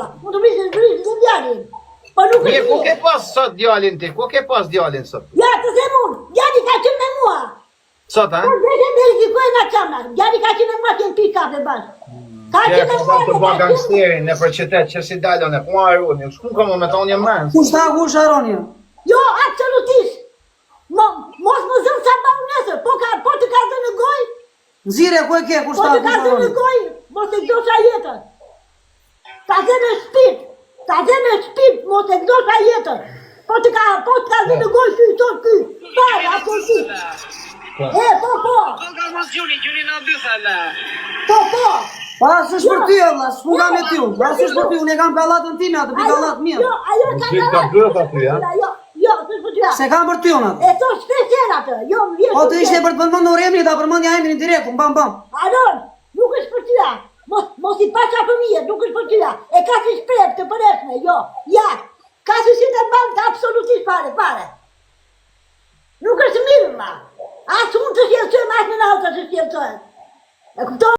valla. Mund të vrisë të djalin. Po nuk Mie, ku ke pas sot djalin ti? Ku ke pas djalin sot? Ja, të them unë, djali ka qenë me mua. Sot, ha? Po dhe verifikuaj nga qamna. Djali ka qenë me mua që në pi kafe bashkë. Ka Që qenë me ka mua të bë gangsterin në për qytet që si dalën e ku Aroni. Shku ka më me tonë një mens. Kush Aroni? Jo, absolutisht. Mos më zëmë sa bau nesër, po të ka dhe në gojë, Nxire ku e ke kush po të ka dhe në gojë, mos e gdosha jetën. Ka dhe në shpit, mos e gdosha jetën. Po të ka dhe në gojë ky, tot ky, pare, apo ky. Po. Po. Pa, s'është për ty, Allah, s'pu nga me ty, pa, s'është për ty, unë e kam kallatën time, atë për kallat mirë. Jo, ajo ka Ti ka bërë aty, ha? Jo, s'është për ty. Se kam për ty unë atë. E to shpesjen atë, jo, më vjetë. Po të ishte për të përmëndur emri, ta përmëndja emrin direkt, bam. Aron, nuk është për tyja. Mos I pasha fëmijët, nuk është për tyja. E ka si shprep të përreshme, jo. Ja, ka si si të banë të absolutisht pare. Nuk është mirë, ma. Asë unë të shjelësojmë, asë në nauta të shjelësojmë. E kupton?